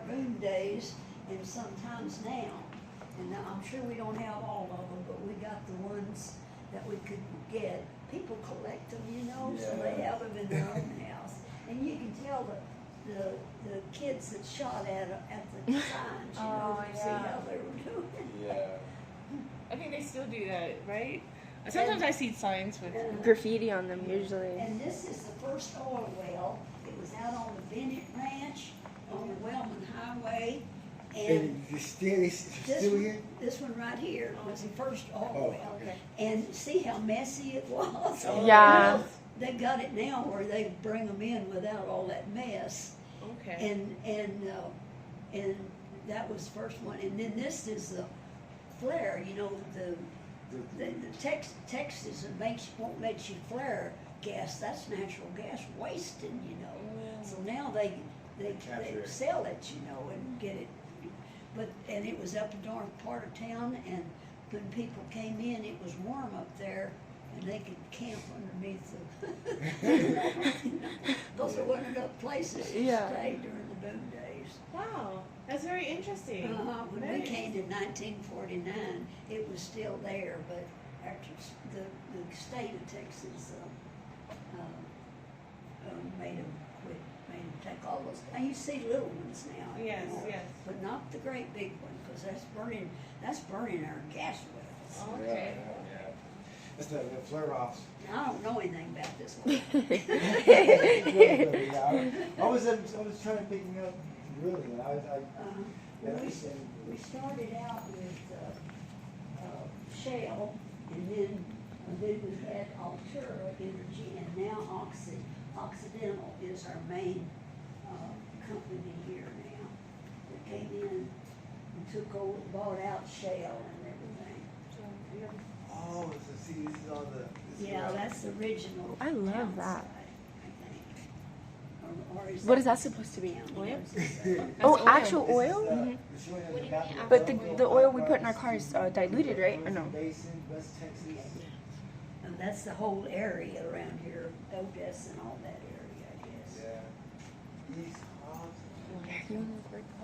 boom days and sometimes now. And I'm sure we don't have all of them, but we got the ones that we could get. People collect them, you know, so they have them in their own house. And you can tell the kids that shot at the times, you know, see how they were doing. Yeah. I think they still do that, right? Sometimes I see signs with graffiti on them usually. And this is the first oil well. It was out on the Bennett Ranch on the Wellman Highway. And it's still here? This one right here was the first oil well. Okay. And see how messy it was? Yeah. Well, they got it now where they bring them in without all that mess. Okay. And that was the first one. And then this is the flare, you know, the Texas won't let you flare gas. That's natural gas wasted, you know. So now they sell it, you know, and get it. And it was up in the north part of town, and when people came in, it was warm up there, and they could camp underneath because there wasn't enough places to stay during the boom days. Wow, that's very interesting. When we came in 1949, it was still there, but after the state of Texas made them quit, made them take all those. Now you see little ones now, Yes, yes. but not the great big one, because that's burning our gas wells. Okay. Yeah. That's the flare-offs. I don't know anything about this one. I was trying to pick me up, really, and We started out with Shell, and then we had Altura Energy, and now Occidental is our main company here now. That came in and took over, bought out Shell and everything. oh, so see, this is all the. Yeah, that's the original. I love town that. site, I think. Or What is that supposed to be? Oil? Oh, oil. actual oil? Mm-hmm. But the oil we put in our car is diluted, right? Or no? Basin, West Texas. And that's the whole area around here, Odessa and all that area, I guess. Yeah. East Hobbs. Oh,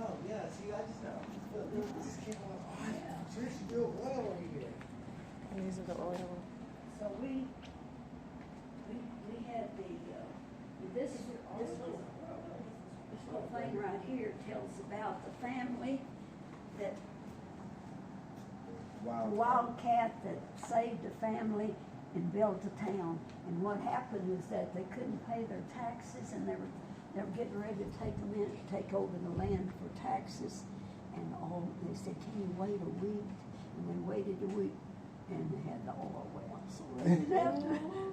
Oh, yeah, see, I just know. Look, this came on. Oh, so there's real oil over here. These are the oil. So we had this little thing right here tells about the family that, Wow. the wildcat that saved a family and built a town. And what happened was that they couldn't pay their taxes, and they were getting ready to take them in to take over the land for taxes. And they said, "Can you wait a week?" And they waited a week, and they had the oil well. So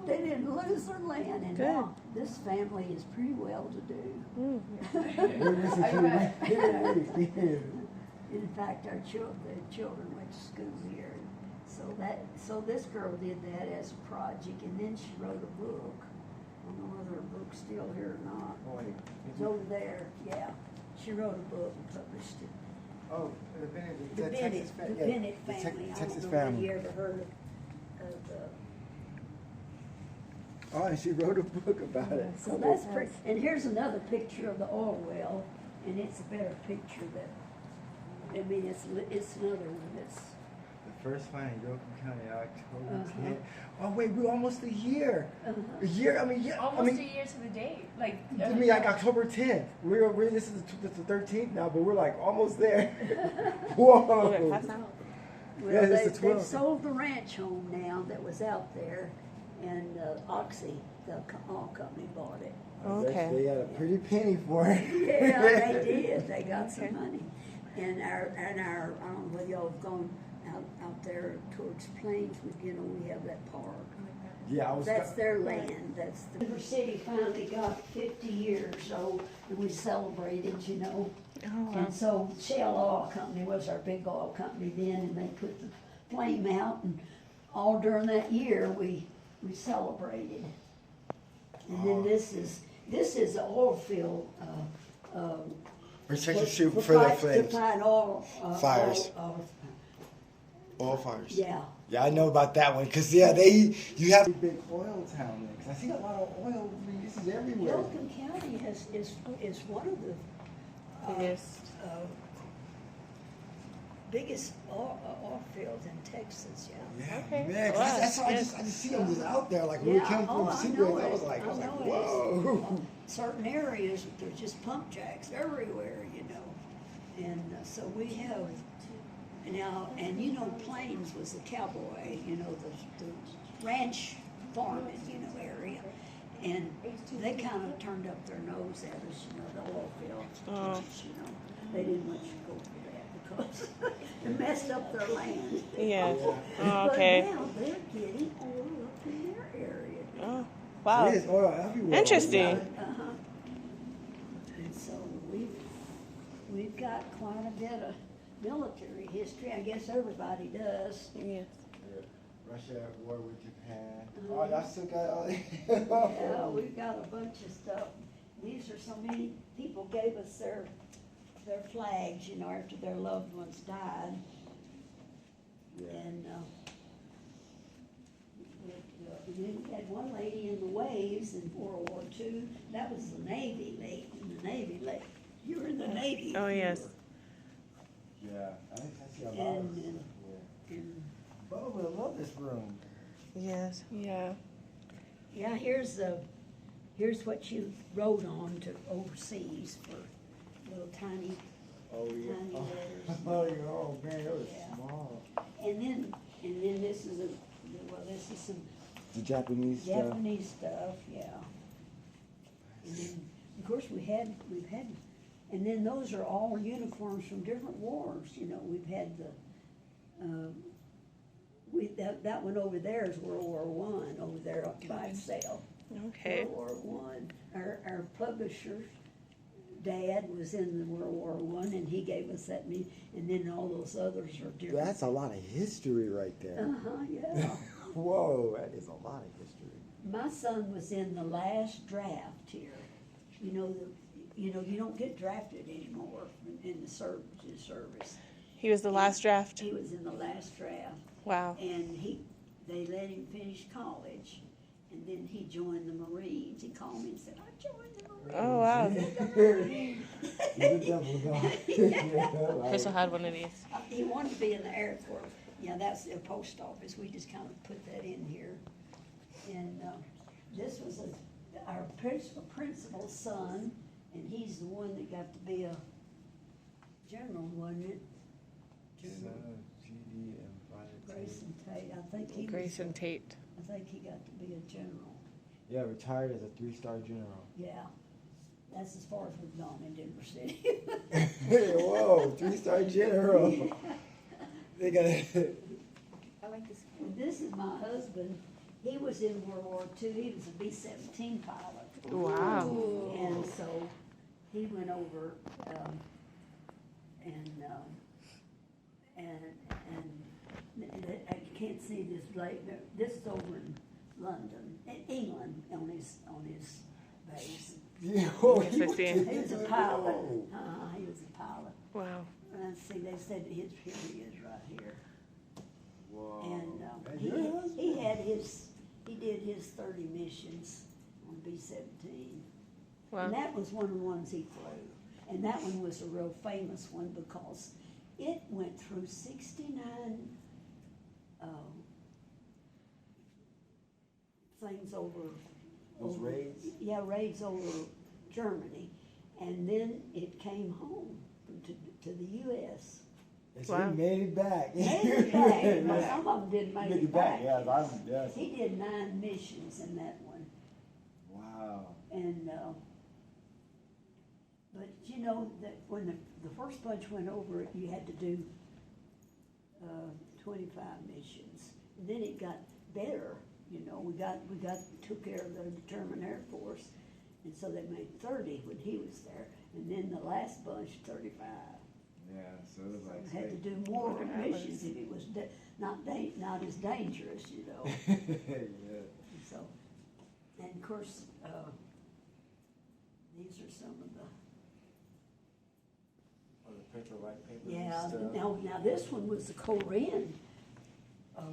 they didn't lose their land, and now this family is pretty well to do. In fact, the children went to school here. So this girl did that as a project, and then she wrote a book. I don't know whether her book's still here or not. It's over there, yeah. She wrote a book and published it. Oh, The Bennett family. Texas I don't know family. if you ever heard of Oh, and she wrote a book about it. So that's pretty. And here's another picture of the oil well, and it's a better picture that. I mean, it's another one that's. The first one in Yoakum County, October 10th. Oh wait, we're almost a year. A year? I mean, yeah. Almost a year to the date. Like. I mean, like October 10th. We're this is the 13th now, but we're like almost there. Whoa. Well, Yeah, it's the they've 12th. sold the ranch home now that was out there, and Oxy, the oil company, bought it. Okay. They got a pretty penny for it. Yeah, they did. They got some money. And our I don't know whether y'all have gone out there towards Plains. We have that park. Yeah, That's their land. That's the River City finally got 50 years old, and we celebrated, you know. Oh, wow. And so Shell Oil Company was our big oil company then, and they put the flame out, and all during that year we celebrated. And then this is the oil field. protection to shoot for the fight flames. oil Fires. Oil fires. Yeah. Yeah, I know about that one because you have a big oil town there. 'Cause I see a lot of oil releases everywhere. Yoakum County is one of the Biggest oil field in Texas, yeah. Yeah, Okay. man. 'Cause Wow. I just see them just out there. Like when we come from I Seagraves, know I was it. like, I know it. whoa. Certain areas, there's just pump jacks everywhere, you know. And so we have now, and you know, Plains was the cowboy, you know, the ranch farming, you know, area. And they kind of turned up their nose at us, you know, the oil fields, you know. They didn't let you go for that because it messed up their land. Yeah. Oh, okay. But now they're getting oil up in their area. Oh, wow. It is oil everywhere. Interesting. Uh-huh. And so we've got quite a bit of military history. I guess everybody does. Yes. Russia at war with Japan. Oh, y'all still got all Yeah, we've got a bunch of stuff. These are so many people gave us their flags, you know, after their loved ones died. Yeah. And we had one lady in the waves in World War II. That was the Navy lady. You were in the Navy. Oh, yes. Yeah, I think I see a lot of stuff here. And Oh, I love this room. Yes. Yeah. yeah, here's what you wrote on to overseas for little tiny, Oh, yeah. tiny letters. Oh, yeah. Oh, man, that was Yeah. small. And then this is some The Japanese stuff. Japanese stuff, yeah. And then, of course, we've had, and then those are all uniforms from different wars, you know, we've had that one over there is World War I, over there up by itself. Okay. World War I. Our publisher's dad was in the World War I, and he gave us that, and then all those others are different. That's a lot of history right there. Uh-huh, yeah. Whoa, that is a lot of history. My son was in the last draft here. You know, you don't get drafted anymore in the service. He was the last draft. He was in the last draft, Wow. and they let him finish college, and then he joined the Marines. He called me and said, "I joined the Marines." Oh, wow. You're the devil, God. Crystal had one of these. He wanted to be in the Air Force. Yeah, that's the post office. We just kind of put that in here. And this was our principal's son, and he's the one that got to be a general, wasn't it? General GD and Grayson Tate. I think he Grayson Tate. I think he got to be a general. Yeah, retired as a 3-star general. Yeah, that's as far as we've gone in Denver City. Hey, whoa, 3-star general. They got I like this. And this is my husband. He was in World War II. He was a B-17 pilot. Wow. And so he went over and I can't see this late. This is over in London, in England, on his base. Yeah, whoa, Yes, I see. He was a pilot. He was a pilot. Wow. Let's see, they said here he is right here. Whoa. And he did his 30 missions on B-17. Wow. And that was one of the ones he flew. And that one was a real famous one because it went through 69 things over. Those raids? Yeah, raids over Germany. And then it came home to the U.S. So Wow. he made it back. Made it back. Well, some of them didn't make Made it back. Yes. He did 9 missions in that one. Wow. And, but you know, that when the first bunch went over it, you had to do 25 missions. And then it got better, you know, we took care of the German Air Force, and so they made 30 when he was there, and then the last bunch, 35. Yeah, so it was like. Had to do more missions if it was not as dangerous, you know. Yeah. So, and of course, these are some of the. Oh, the picture white paper. Yeah, stuff. now this one was the Korean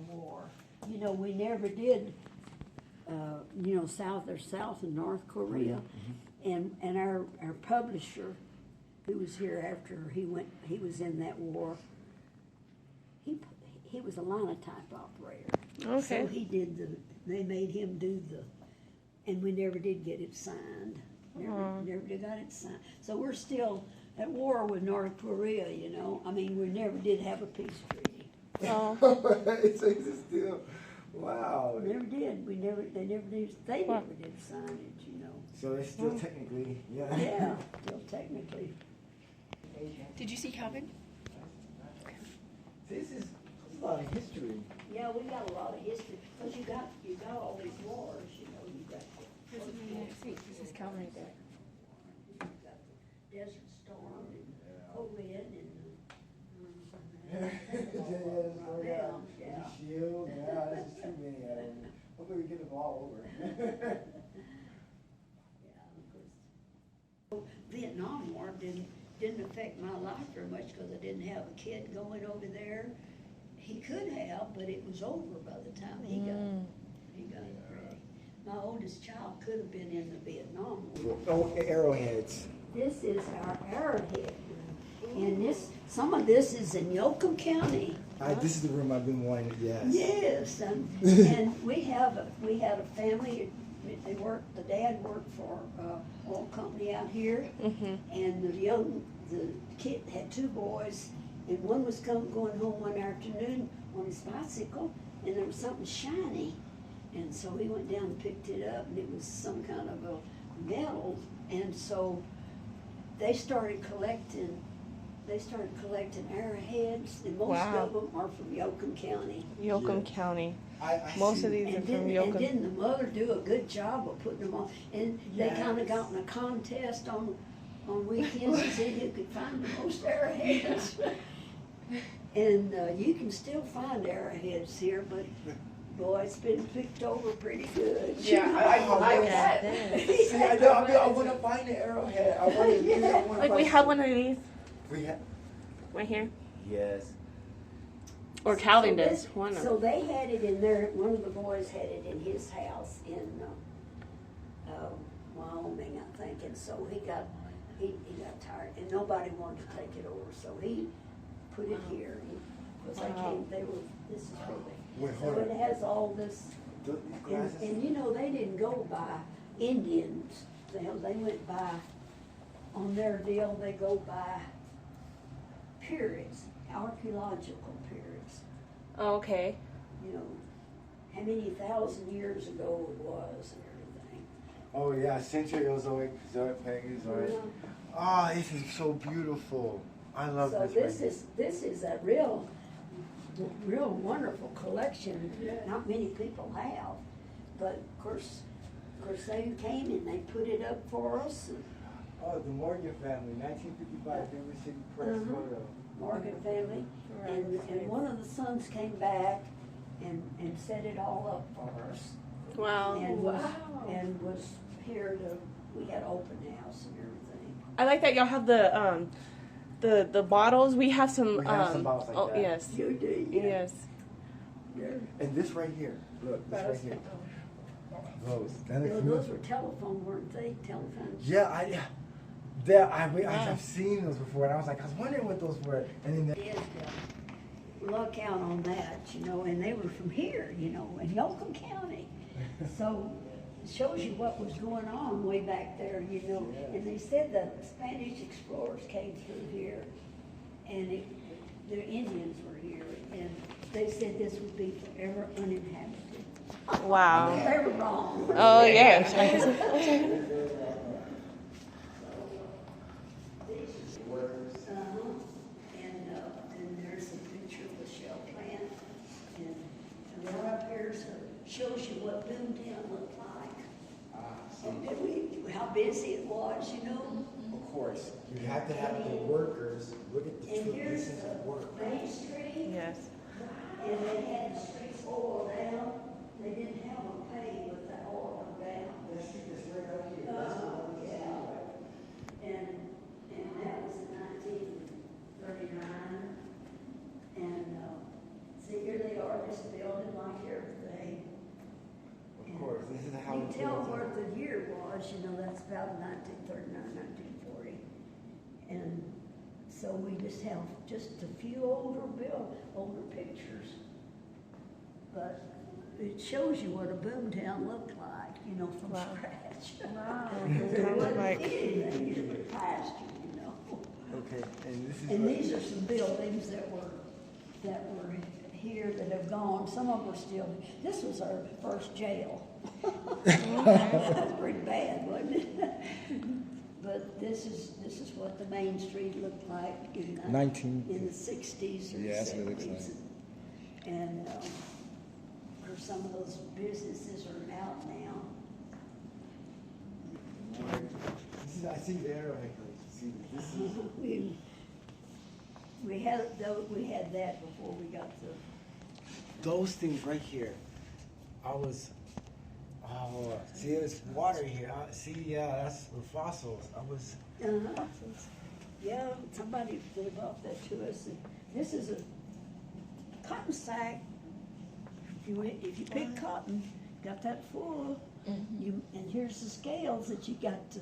War. You know, we never did, you know, South and North Korea. And our publisher who was here after he was in that war. He was a linotype operator. Okay. So they made him do and we never did get it signed. Never did got it signed. So we're still at war with North Korea, you know. I mean, we never did have a peace treaty. Oh. It's still, wow. Never did. They never did sign it, you know. So it's still technically, yeah. Yeah, still technically. Did you see Calvin? This is a lot of history. Yeah, we got a lot of history, because you got all these wars, you know, you got This is Calvin right there. you got the Desert Storm and COVID and Shield, yeah, there's too many of them. Hopefully we get them all over. Vietnam War didn't affect my life very much because I didn't have a kid going over there. He could have, but it was over by the time he got ready. My oldest child could have been in the Vietnam War. Oh, Arrowheads. This is our Arrowhead room, and some of this is in Yoakum County. This is the room I've been wanting. Yes. Yes, and we had a family. The dad worked for an oil company out here, and the kid had two boys, and one was going home one afternoon on his bicycle, and there was something shiny, and so he went down and picked it up, and it was some kind of a metal, and so they started collecting arrowheads, and most of them are from Yoakum County. Yoakum County. I Most see. of these are And from didn't Yoakum. the mother do a good job of putting them on? And they kind of got in a contest on weekends to see who could find the most arrowheads. And you can still find arrowheads here, but boy, it's been picked over pretty good. Yeah, I bet. See, I want to find the arrowhead. I want to. Like we have one of these We have. right here. Yes. Or Calvin does. One of So them. they had it in there. One of the boys had it in his house in Wyoming, I think. And so he got tired, and nobody wanted to take it over. So he put it here. Because this is really. Wait, So hold it on. has all this. And you know, they didn't go by Indians. They went by, on their deal, they go by periods, archaeological periods. Oh, okay. You know, how many thousand years ago it was and everything. Oh yeah, Centurozoic, Paleozoic. Oh, this is so beautiful. I love So this. this is a real wonderful collection. Not many people have, but of course they came and they put it up for us. And Oh, the Morgan family, 1955, Denver City Press photo. Morgan family, and one of the sons came back and set it all up for us. Wow. And was here we had open house and everything. I like that y'all have the bottles. We have some. We have some bottles like that. Yes. You do, yeah. Yes. And this right here, look, this right here. Those. Those were telephone, weren't they? Telephone. Yeah, I've seen those before, and I was wondering what those were. And then Luck out on that, you know, and they were from here, you know, in Yoakum County. So it shows you what was going on way back there, you know. And they said that Spanish explorers came through here, and the Indians were here, and they said this would be forever uninhabited. Wow. They were wrong. Oh yes. And there's a picture of the shell plant, and right up here shows you what Boomtown looked like. And how busy it was, you know. of course, you have to have the workers look at the And here's distance the of work. Main Street, Yes. and they had the streets oiled down. They didn't have them paved with that oil down. Let's see this right out here. Yeah. And that was in 1939. And see, here they are, just building like everything. Of course, this is how You it's can tell built. where the year was, you know, that's about 1939, 1940. And so we just have just a few older pictures. But it shows you what a boomtown looked like, you know, from scratch. Wow. There wasn't Like- anything in the pasture, you know. Okay, and this is. And these are some buildings that were here that have gone. Some of them are still. This was our first jail. That's pretty bad, wasn't it? But this is what the main street looked like in the 60s or Yeah, that's what it looks 70s. And some of those businesses are out now. I see the Arrowhead place. See, this is. We had that before we got the. Those things right here. See, there's water here. That's the fossils. Yeah, somebody brought that to us. And this is a cotton sack. If you pick cotton, got that full, and here's the scales that you got to,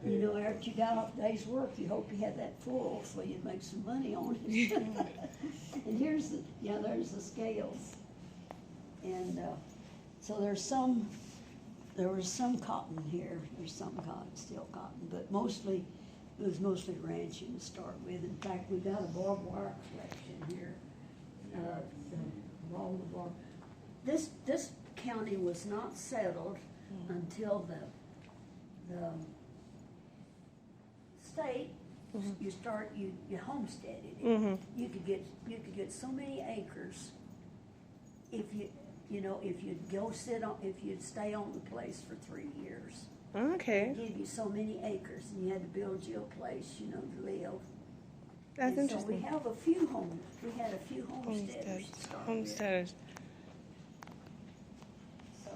you know, after you got off a day's work, you hope you had that full so you'd make some money on it. And there's the scales. And so there was some cotton here. There's some cotton, still cotton, but it was mostly ranching to start with. In fact, we got a barbed wire collection here. All the barbed. This county was not settled until the state. You homesteaded it. You could get so many acres if you'd stay on the place for 3 years. Okay. They'd give you so many acres, and you had to build you a place, you know, to live. That's And interesting. So we had a few homesteaders to start with. Homesteaders. So,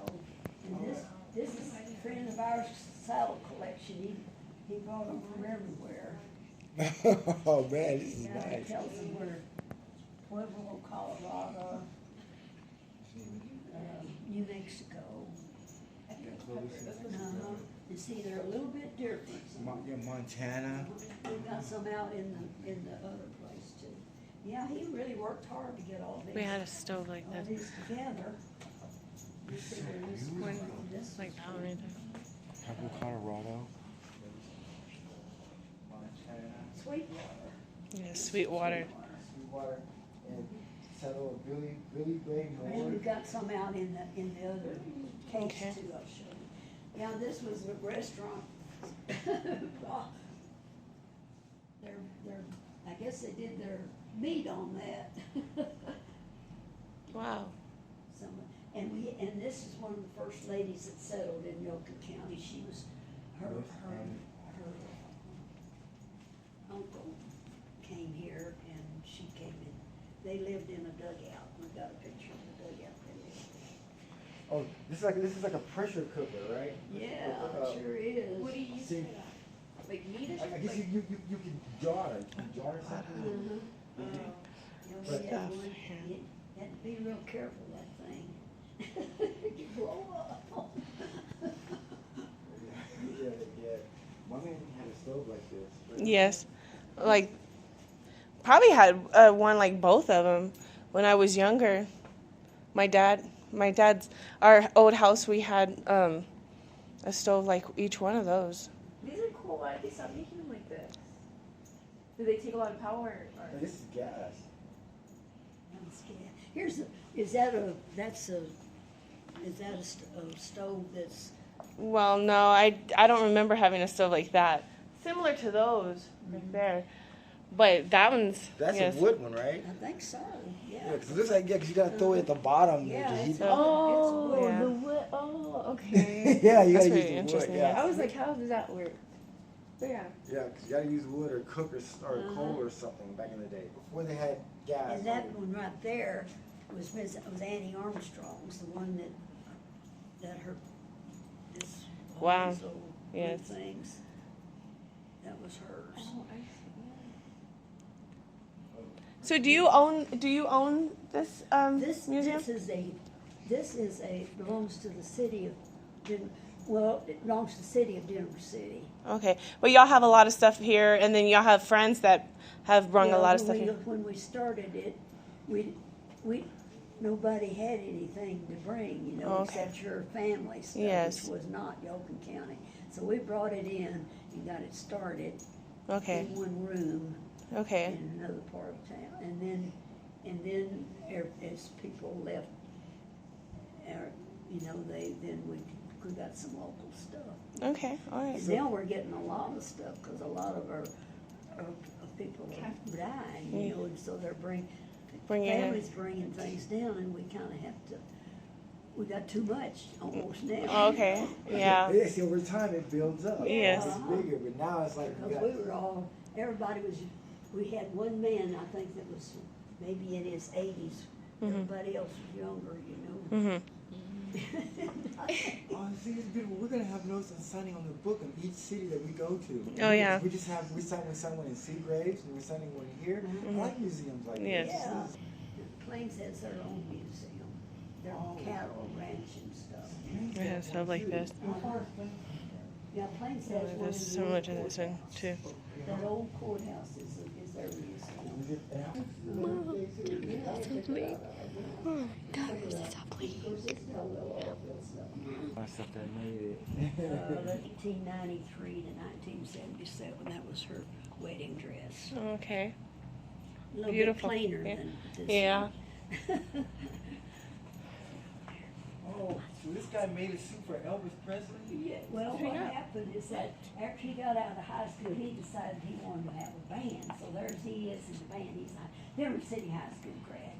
and this is a friend of ours' saddle collection. He brought them from everywhere. Oh man, this is It nice. tells them where Pueblo, Colorado, New Mexico. You see, they're a little bit different. Montana. We've got some out in the other place too. Yeah, he really worked hard to get all these. We had a stove like all this. these together. You see, this Like that one right there. Pueblo, Colorado. Sweetwater. Yeah, sweet water. Sweetwater and settle of Billy Gray And Moore. we've got some out in the other case Okay. too, I'll show you. Yeah, this was a restaurant. I guess they did their meat on that. Wow. And this is one of the first ladies that settled in Yoka County. She was, her uncle came here and she came in. They lived in a dugout. We got a picture of the dugout they lived in. Oh, this is like a pressure cooker, right? Yeah, it sure is. What do you use See, for that? Like meat or I something? guess you can jar it. You can jar something. You know, we had Stuff one, here. you had to be real careful of that thing. You blow up. Yeah. My man had a stove like this. Yes. Like, probably had one like both of them when I was younger. My dad's, our old house, we had a stove like each one of those. These are cool. Why did they stop making them like this? Do they take a lot of power? Or? This is gas. I'm scared. Is that a stove that's, Well, no, I don't remember having a stove like that. Similar to those right there. But that one's, That's yes. a wood one, right? I think so, yeah. Yeah, because it looks like, because you got to throw it at the bottom. Yeah, to heat it's it. Oh, Yeah. the wood. Oh, okay. Yeah, you got That's to pretty use the wood. interesting, Yeah, I was like, how does that work? But yeah. yeah, because you got to use wood or cook or coal or something back in the day before they had gas. And that one right there was Annie Armstrong's, the one that her, this, all Wow. these old Yes. things. That was hers. Oh, I see. So do you own this This museum? belongs to the city of, Well, it belongs to the city of Denver City. Okay. But y'all have a lot of stuff here, and then y'all have friends that have brung a lot of stuff here. When we started it, we nobody had anything to bring, you know, Okay. except your family stuff, Yes. which was not Yoakum County. So we brought it in and got it started Okay. in one room Okay. in another part of town, and then as people left, you know, then we got some local stuff. Okay. All right. And now we're getting a lot of stuff because a lot of our people are dying, you know, and so they're Bring it in. families bringing things down, and we kind of have to. We got too much almost now. Okay. Yeah. Yeah, see, over time it builds up. Yes. It's bigger, but now it's like we Because got, we had one man, I think, that was maybe in his 80s. Everybody else was younger, you know. Mhm. oh, see, it's good. We're gonna have notes on signing on the book in each city that we go to. Oh, yeah. We sign one in Seagraves, and we're signing one here. I like museums like Yes. this. Yeah. Plains has their own museum, their own cattle ranch and stuff. We have stuff like this. Yeah, Plains has one. There's so much in this one too. That old courthouse is their museum. Stuff that made it. 1993 to 1977, that was her wedding dress. Okay. A little Beautiful. bit plainer Yeah. than this Yeah. one. Oh, so this guy made a suit for Elvis Presley? Yeah, well, what happened is that after he got out of high school, he decided he wanted to have a band. So there's he is in the band. He's a Denver City High School grad.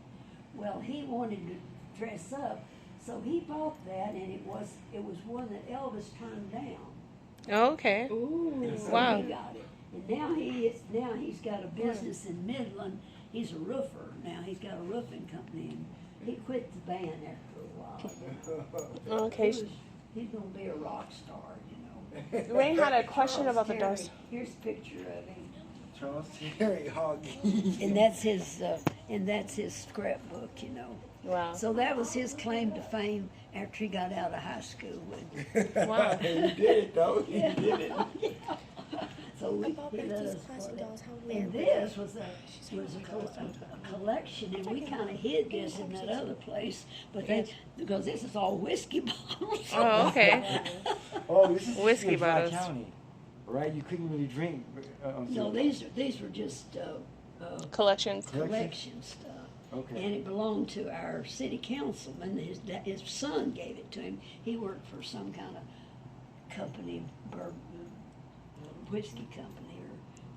Well, he wanted to dress up, so he bought that, and it was one that Elvis turned down. Okay. And so Wow. he got it, and now he's got a business in Midland. He's a roofer now. He's got a roofing company, and he quit the band after a while. Okay. He's gonna be a rock star, you know. Wayne had a question Charles about the Terry. dust. Here's a picture of him, Charles Terry Hoggy. and that's his scrapbook, you know. Wow. So that was his claim to fame after he got out of high school. Wow. He did it though. He did it. So we let us for that. And this was a collection, and we kind of hid this in that other place, but because this is all whiskey bottles. Oh, okay. Oh, this is Whiskey Dry bottles. County, right? You couldn't really drink. No, these were just Collections. collection stuff. Okay. And it belonged to our city councilman. His son gave it to him. He worked for some kind of company, whiskey company,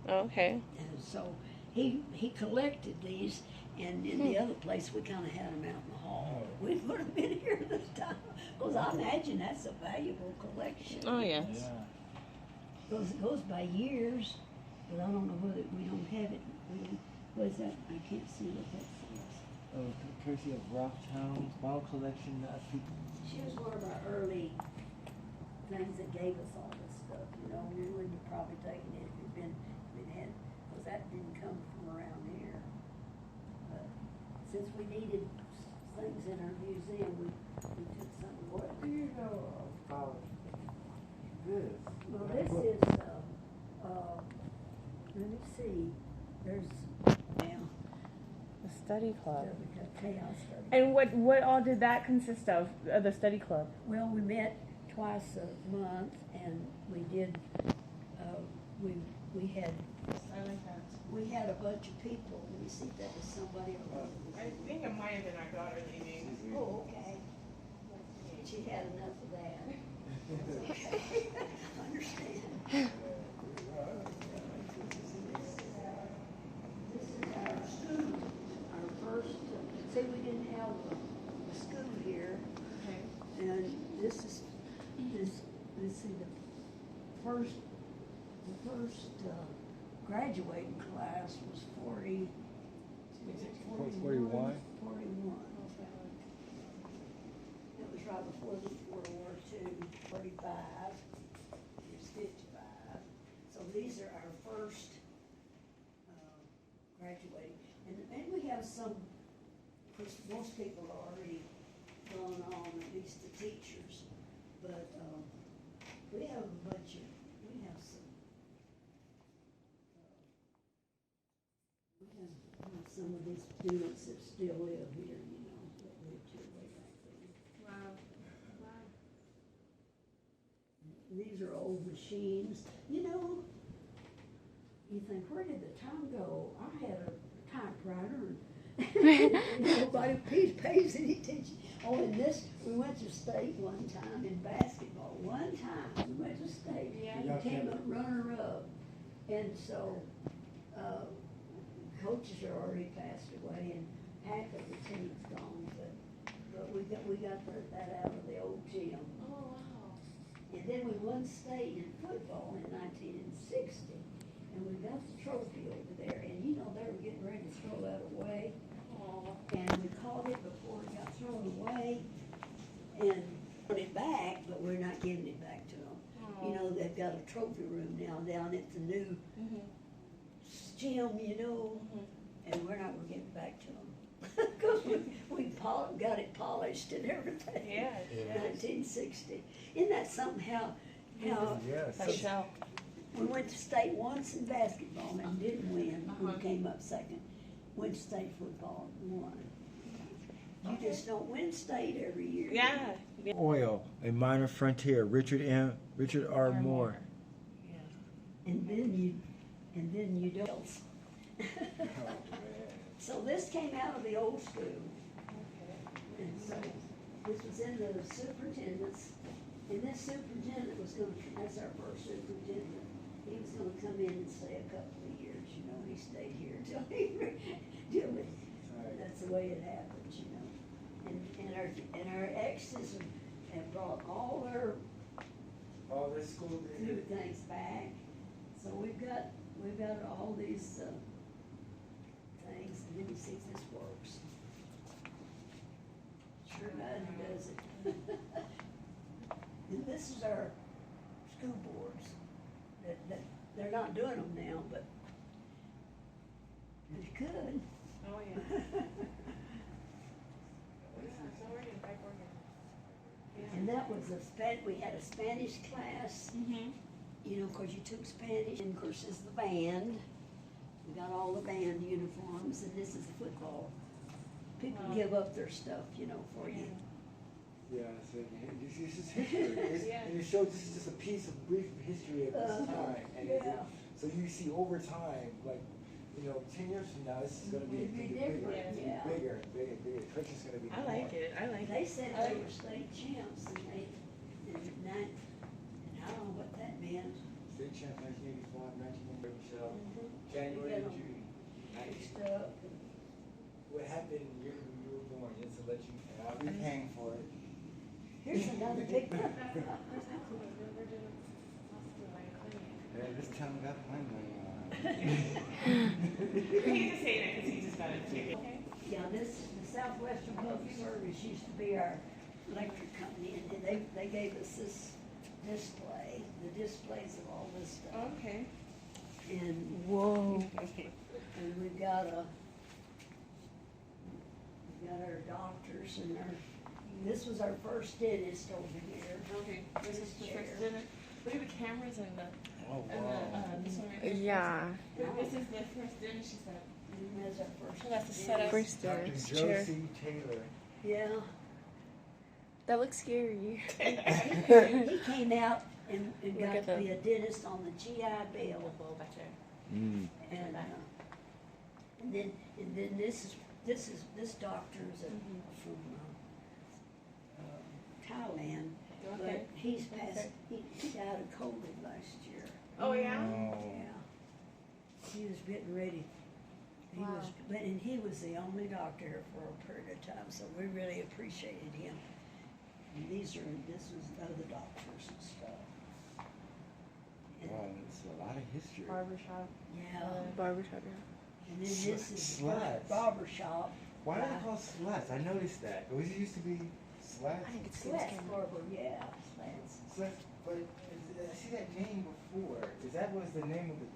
Okay. and so he collected these. And in the other place, we kind of had them out in the hall. We would have been here this time, because I imagine that's a valuable collection. Oh yes. Yeah. It goes by years, but I don't know whether we don't have it. What is that? I can't see what that says. Oh, courtesy of Rocktown Bottle Collection. She was one of our early things that gave us all this stuff, you know. We wouldn't have probably taken it if we'd had, because that didn't come from around here. But since we needed things in our museum, we took some of what. Do you know about this? Well, this is, let me see, there's, now, The study club. we got chaos study. And what all did that consist of? The study club. Well, we met twice a month, and we did, we had, I like that. we had a bunch of people. Let me see if that was somebody or I think it might have been our daughter leaving. Oh, okay. She had enough of that. Okay. I understand. This is our school, our first, see, we didn't have a school here. Okay. And this is let's see, the first graduating class was 40, was it 41? 41. It was right before the World War II, 45, here's 55. So these are our first graduating. And we have some, of course, most people are already gone on, at least the teachers, but we have a bunch of, we have some, we have some of these students that still live here, you know, that lived here way back then. Wow. Wow. These are old machines. You know, you think, where did the time go? I had a typewriter and nobody pays any attention. Oh, and this, we went to state one time in basketball. One time we went to state. Yeah. We came up runner-up. And so, coaches are already passed away and half of the team's gone, but we got that out of the old gym. Oh, wow. And then we won state in football in 1960, and we got the trophy over there, and you know, they were getting ready to throw that away, Oh. and we caught it before it got thrown away, and put it back, but we're not giving it back to them. You know, they've got a trophy room now down at the new gym, you know, and we're not gonna give it back to them. Because we got it polished and everything. Yeah. In 1960. Isn't that something how Yes. That shell. we went to state once in basketball and didn't win. We came up second. Went to state football and won. You just don't win state every year. Yeah. Oil, a minor frontier, Richard R. Moore. And then you don't. So this came out of the old school. And so this was in the superintendent's, and this superintendent was that's our first superintendent. He was gonna come in and stay a couple of years, you know, he stayed here that's the way it happens, you know. And our exes have brought all their school food things back. So we've got all these, things, and let me see if this works. Sure does it. And this is our school boards, that they're not doing them now, but they could. Oh, yeah. And that was we had a Spanish class, you know, 'cause you took Spanish, and of course is the band. We got all the band uniforms, and this is football. People give up their stuff, you know, for you. Yeah, so this is history. And it shows this is just a piece of brief history of this time. And so you see over time, like, you know, 10 years from now, this is going to be bigger. Bigger. The church is going to be I like it. I like it. They said they were state champs, and and I don't know what that meant. State champ 1985, 1985, January and June. Stuff. What happened when you were born, just to let you know. I'll be paying for it. Here's another big one. Yeah, this time I got my money on. He's just saying it because he just got a ticket. Yeah, the Southwestern Public Service used to be our electric company, and they gave us this display, the displays of all this stuff. Okay. And Whoa. and we've got our doctors and this was our first dentist over here. Okay. This is the Chair. first dinner. Look at the cameras and the. Oh, And wow. this one right here. Yeah. This is the first dinner she said. And that's our first. So that's the setup. dentist. First Dr. chair. Josie Taylor. Yeah. That looks scary. He came out and Look got at to the- be a dentist on the GI Bill. Well, back there. Mm. And then this doctor is from Thailand, Okay. but he's passed. He died of COVID last year. Oh yeah. Oh. Yeah, he was getting ready. Wow. And he was the only doctor here for a period of time, so we really appreciated him. And this was other doctors and stuff. And, Wow, that's a lot of history. Barbershop. yeah. Barbershop, yeah. And then this is Slats. barber shop. Why are they called slats? I noticed that. It used to be slats. I think it's good. Slats barber, yeah, slats. Slats, but I see that name before. That was the name of the.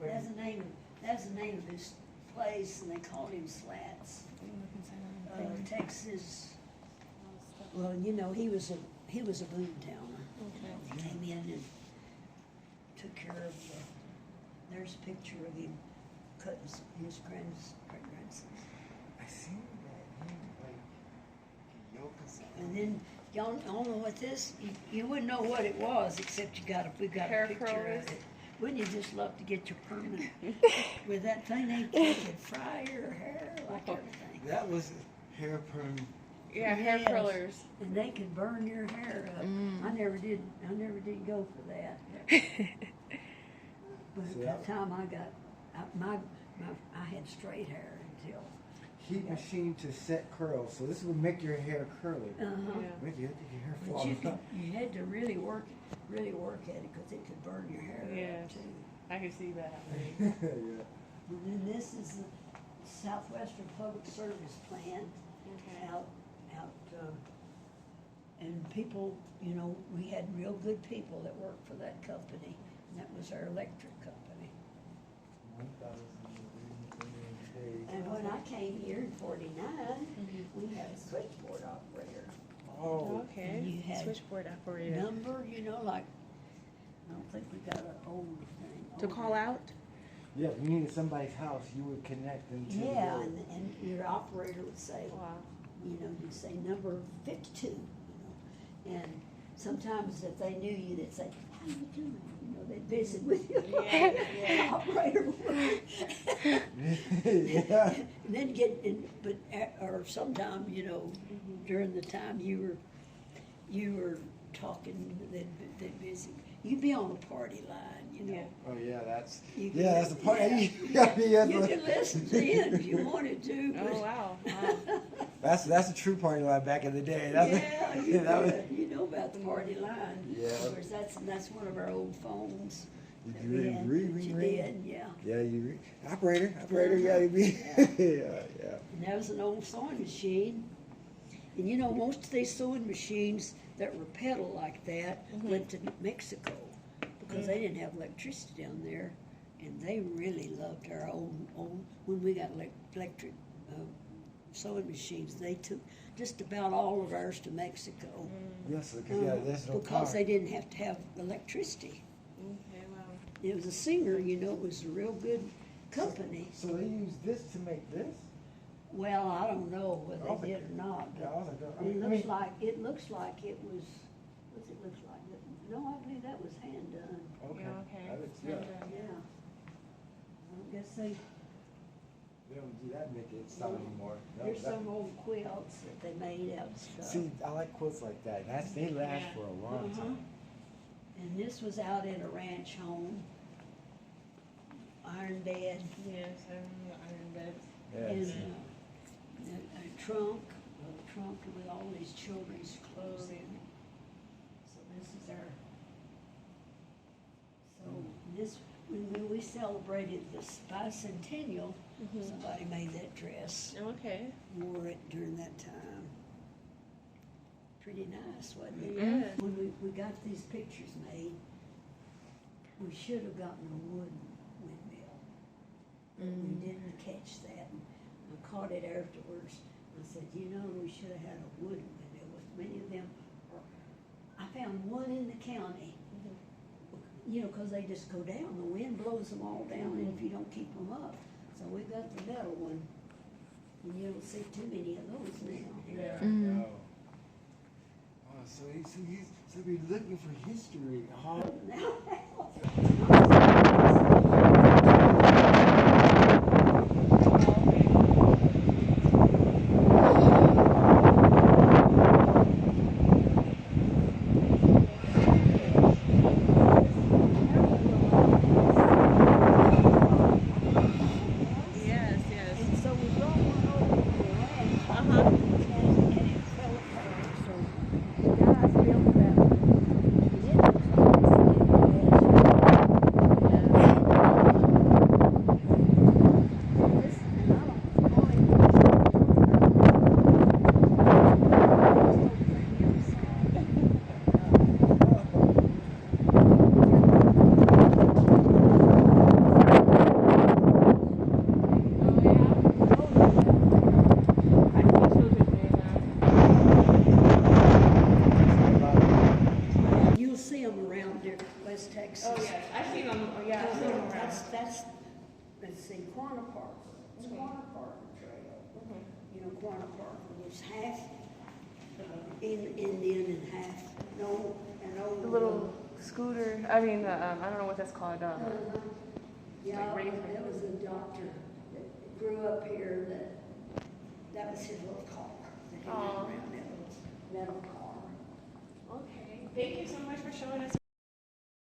That's the name of this place, and they called him Slats. Texas. Well, you know, he was a boomtowner. Came in and took care of there's a picture of him cutting his great-grandson. I seen that. And then, y'all know what this, you wouldn't know what it was, except we got Hair a picture curlers. of it. Wouldn't you just love to get your permanent, with that thing, they could fry your hair like everything. That was hair perm. Yeah, hair Yes. curlers. And they could burn your hair up. I never did go for that. But So at that- the time I had straight hair until, Heat machine to set curls. So this would make your hair curly. Yeah. Make your hair but fall. you had to really work at it, because it could burn your hair up Yes. too. I can see that. Yeah. And then this is the Southwestern Public Service Plan out, and people, we had real good people that worked for that company, and that was our electric company. And when I came here in '49, we had a switchboard operator. Oh. Okay. And you had Switchboard operator. Number, like, I don't think we got an old thing. To call out? Yeah, if you needed somebody's house, you would connect them to the Yeah, road. and your operator would say, Wow. you'd say number 52, and sometimes if they knew you, they'd say, how you doing? They'd visit with you. Yeah, The operator would. Yeah. And then or sometime, during the time you were talking, they'd visit. You'd be on a party line, Yeah. Oh yeah, that's You can that's the listen- part. yeah. You gotta be at You the- could listen in if you wanted to. Oh, but- wow. That's a true party line back in the day. That's Yeah, you that was, you know about the party line. Yeah. Of course, that's one of our old phones. that You we ring, had, ring, that you ring. did, yeah. yeah, you operator, yeah, you be yeah. And that was an old sewing machine. And most of these sewing machines that were pedal like that went to Mexico, because they didn't have electricity down there. And they really loved our old, when we got electric sewing machines, they took just about all of ours to Mexico. Yes, because there's no because car. they didn't have to have electricity. Okay, wow. It was a Singer, it was a real good company. So they use this to make this. Well, I don't know whether I was they did or not, Yeah, I but was like, it looks like it was, what's it look like? No, I believe that was hand done, okay. Yeah, okay. That is- yeah. yeah. I guess they, They don't do that make it stop anymore. No, there's that- some old quilts that they made out of stuff. See, I like quilts like that. They last Yeah. for a long Uh-huh. time. And this was out in a ranch home, iron bed, Yes, I remember the iron beds. and Yes. a trunk with all these children's clothes in it. So this is our, when we celebrated the bicentennial, somebody made that dress, Okay. wore it during that time. Pretty nice, wasn't it? Yeah. When we got these pictures made, we should have gotten a wooden windmill. But we didn't catch that. And I caught it afterwards. I said, we should have had a wooden windmill. With many of them, I found one in the county. Because they just go down. The wind blows them all down, and if you don't keep them up. So we got the metal one. And you don't see too many of those now. Yeah. Mhm. No. Oh, so you're looking for history, huh? Yes, yes. And so we brought one over to the ranch. Uh-huh. And it fell apart, so the guys built that. It looks like it's seen them. Yeah, I've seen them around. That's, let's see, Quanah Park. It's Quanah Park Trail. You know, Quanah Park was half Indian and half, no, an old. The little scooter. I mean, I don't know what that's called. Yeah, like razor. there was a doctor that grew up here that was his little car. That he went around, that little metal car. Okay. Thank you so much for showing us